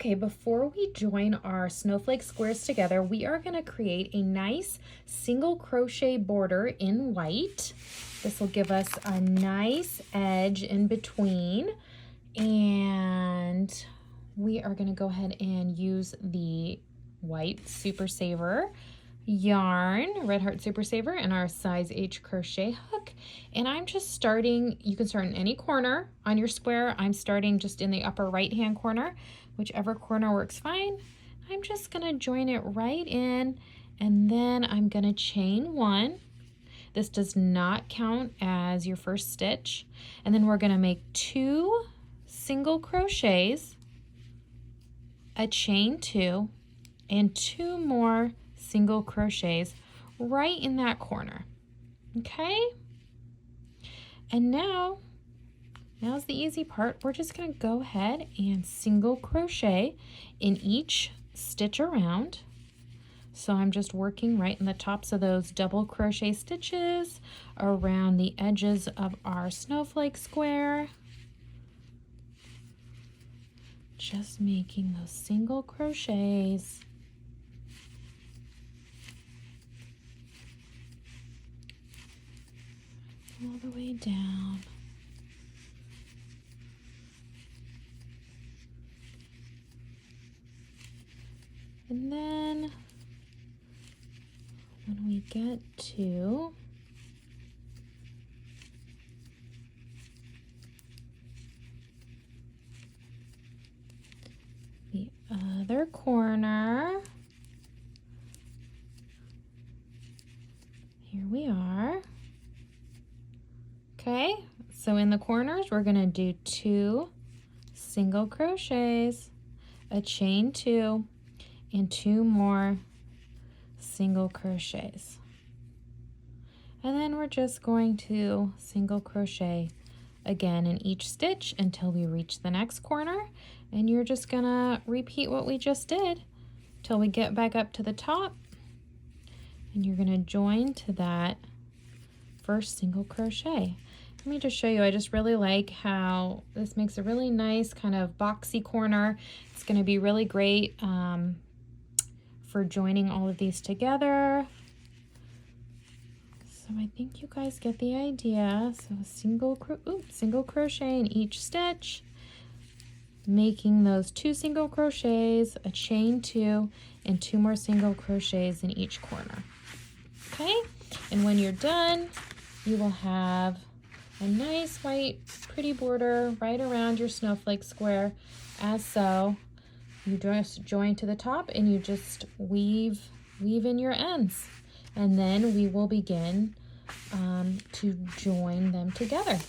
Okay, before we join our snowflake squares together, we are going to create a nice single crochet border in white. This will give us a nice edge in between, and we are going to go ahead and use the white Super Saver yarn, Red Heart Super Saver, and our size H crochet hook. And I'm just starting, you can start in any corner on your square. I'm starting just in the upper right hand corner, whichever corner works fine. I'm just gonna join it right in, and then I'm gonna chain one. This does not count as your first stitch. And then we're gonna make 2 single crochets, a chain 2, and 2 more single crochets right in that corner. Okay? And now's the easy part. We're just going to go ahead and single crochet in each stitch around. So I'm just working right in the tops of those double crochet stitches around the edges of our snowflake square. Just making those single crochets. All the way down. And then when we get to the other corner, here we are. Okay, so in the corners, we're gonna do 2 single crochets, a chain 2, and 2 more single crochets. And then we're just going to single crochet again in each stitch until we reach the next corner. And you're just gonna repeat what we just did till we get back up to the top. And you're gonna join to that first single crochet. Let me just show you, I just really like how this makes a really nice kind of boxy corner. It's going to be really great for joining all of these together. So I think you guys get the idea. So a single crochet in each stitch, making those 2 single crochets, a chain 2, and 2 more single crochets in each corner. Okay, and when you're done, you will have a nice white pretty border right around your snowflake square, as so. You just join to the top and you just weave in your ends, and then we will begin to join them together.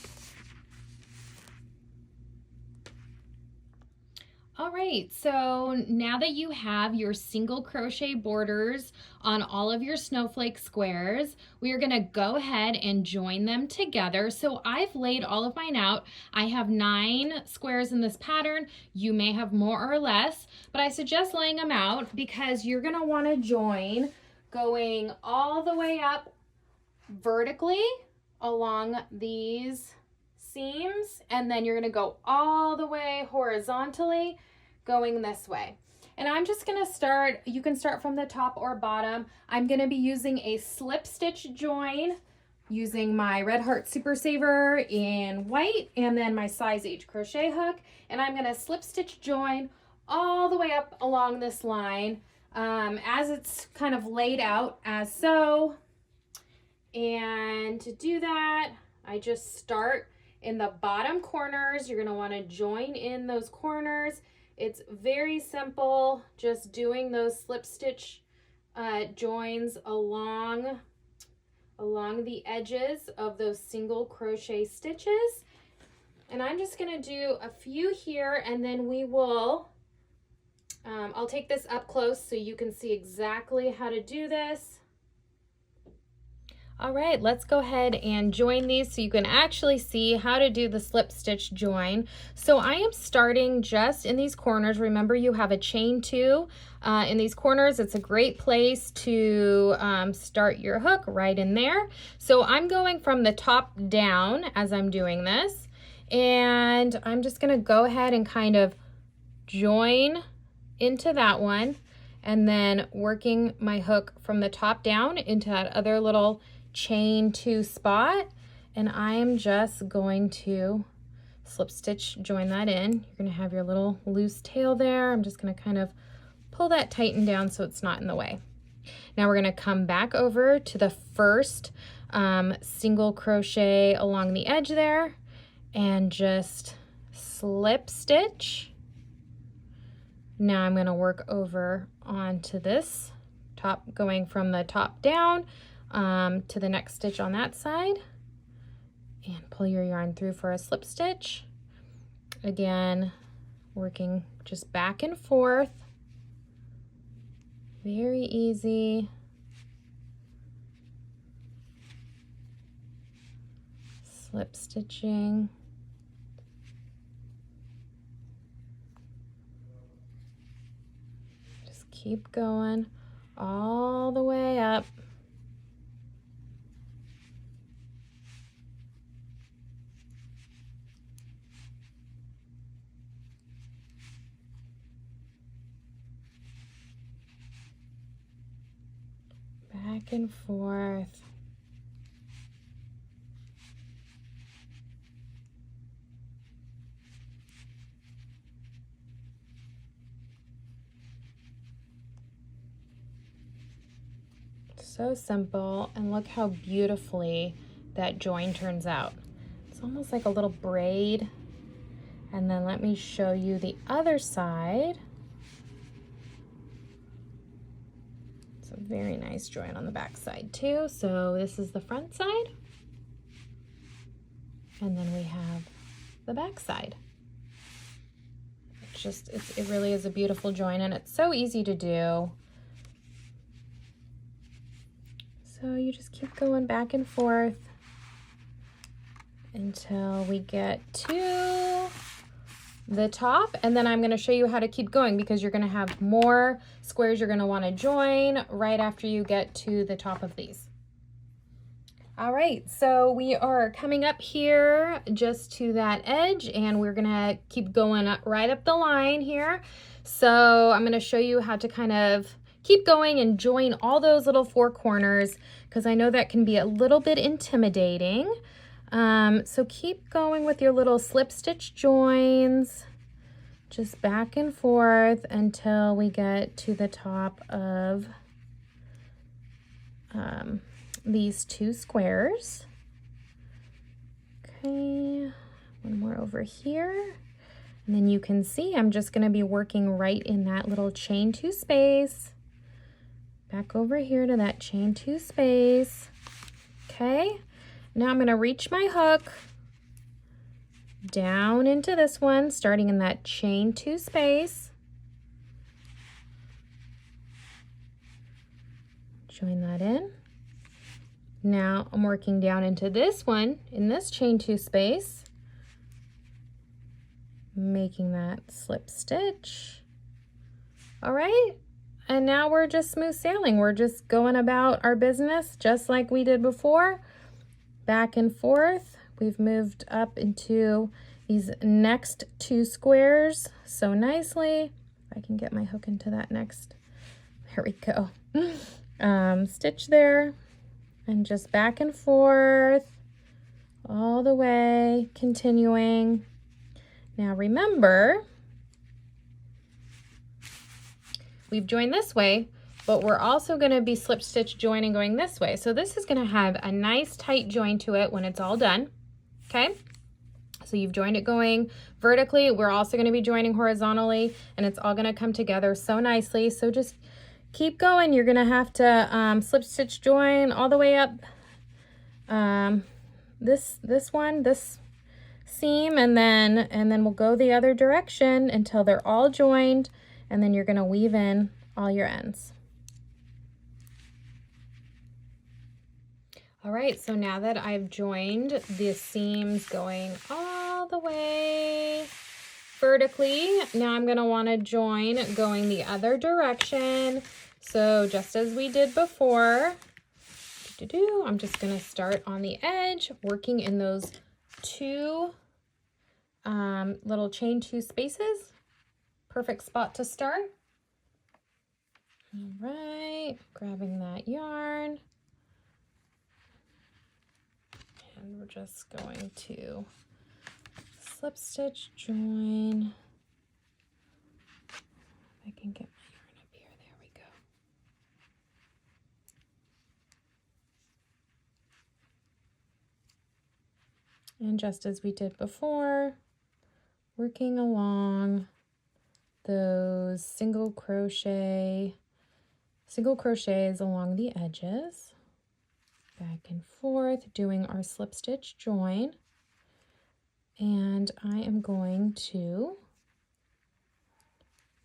All right, so now that you have your single crochet borders on all of your snowflake squares, we are gonna go ahead and join them together. So I've laid all of mine out. I have 9 squares in this pattern. You may have more or less, but I suggest laying them out because you're gonna wanna join going all the way up vertically along these seams, and then you're gonna go all the way horizontally going this way. And I'm just gonna start, you can start from the top or bottom. I'm gonna be using a slip stitch join using my Red Heart Super Saver in white and then my size H crochet hook, and I'm gonna slip stitch join all the way up along this line as it's kind of laid out as so. And to do that, I just start in the bottom corners. You're gonna wanna join in those corners. It's very simple, just doing those slip stitch joins along the edges of those single crochet stitches. And I'm just gonna do a few here, and then we will, I'll take this up close so you can see exactly how to do this. All right, let's go ahead and join these so you can actually see how to do the slip stitch join. So I am starting just in these corners. Remember, you have a chain 2 in these corners. It's a great place to start your hook right in there. So I'm going from the top down as I'm doing this, and I'm just gonna go ahead and kind of join into that one, and then working my hook from the top down into that other little chain 2 spot. And I am just going to slip stitch join that in. You're going to have your little loose tail there. I'm just going to kind of pull that tighten down so it's not in the way. Now we're going to come back over to the first single crochet along the edge there and just slip stitch. Now I'm going to work over onto this top, going from the top down to the next stitch on that side, and pull your yarn through for a slip stitch. Again, working just back and forth. Very easy. Slip stitching. Just keep going all the way up. Back and forth. So simple, and look how beautifully that join turns out. It's almost like a little braid. And then let me show you the other side. It's a very nice join on the back side too. So this is the front side, and then we have the back side. It really is a beautiful join, and it's so easy to do. So you just keep going back and forth until we get to the top, and then I'm going to show you how to keep going because you're going to have more squares you're going to want to join right after you get to the top of these. All right, so we are coming up here just to that edge, and we're going to keep going up, right up the line here. So I'm going to show you how to kind of keep going and join all those little 4 corners, because I know that can be a little bit intimidating. So keep going with your little slip stitch joins, just back and forth until we get to the top of these 2 squares. Okay, one more over here. And then you can see I'm just going to be working right in that little chain 2 space. Back over here to that chain 2 space. Okay, now I'm going to reach my hook down into this one, starting in that chain 2 space. Join that in. Now I'm working down into this one in this chain 2 space, making that slip stitch. All right. And now we're just smooth sailing. We're just going about our business just like we did before. Back and forth. We've moved up into these next 2 squares so nicely. If I can get my hook into that next. There we go. Stitch there. And just back and forth all the way, continuing. Now remember, we've joined this way, but we're also going to be slip stitch joining going this way. So this is going to have a nice tight join to it when it's all done. Okay, so you've joined it going vertically. We're also going to be joining horizontally, and it's all going to come together so nicely. So just keep going. You're going to have to slip stitch join all the way up this seam, and then we'll go the other direction until they're all joined, and then you're going to weave in all your ends. All right, so now that I've joined the seams going all the way vertically, now I'm going to want to join going the other direction. So just as we did before, I'm just going to start on the edge, working in those 2 little chain 2 spaces. Perfect spot to start. All right, grabbing that yarn. And we're just going to slip stitch join. If I can get my yarn up here, there we go. And just as we did before, working along those single crochets along the edges, back and forth, doing our slip stitch join. And I am going to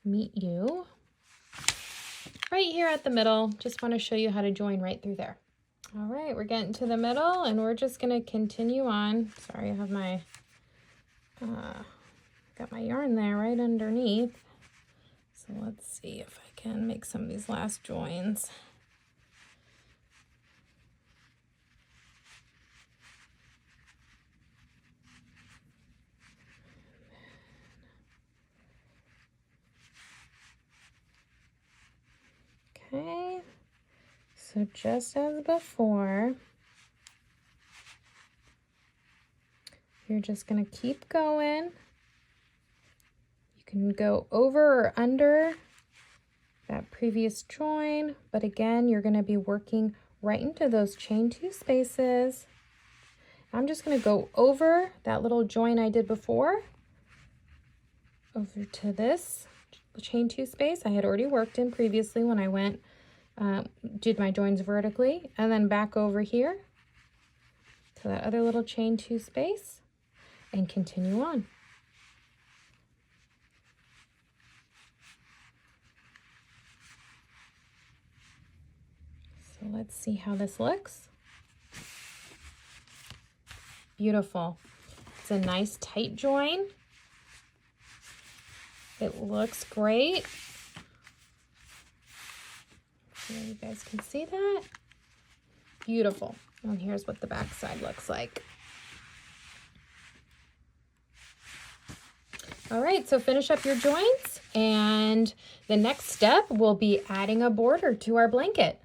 meet you right here at the middle. Just want to show you how to join right through there. All right, we're getting to the middle and we're just going to continue on. Sorry, I have my got my yarn there right underneath. So let's see if I can make some of these last joins. Okay, so just as before, you're just going to keep going. You can go over or under that previous join, but again, you're going to be working right into those chain 2 spaces. I'm just going to go over that little join I did before, over to this chain 2 space I had already worked in previously when I went did my joins vertically, and then back over here to that other little chain 2 space and continue on. So let's see how this looks. Beautiful. It's a nice tight join. It looks great. So you guys can see that. Beautiful. And here's what the back side looks like. All right, so finish up your joints, and the next step will be adding a border to our blanket.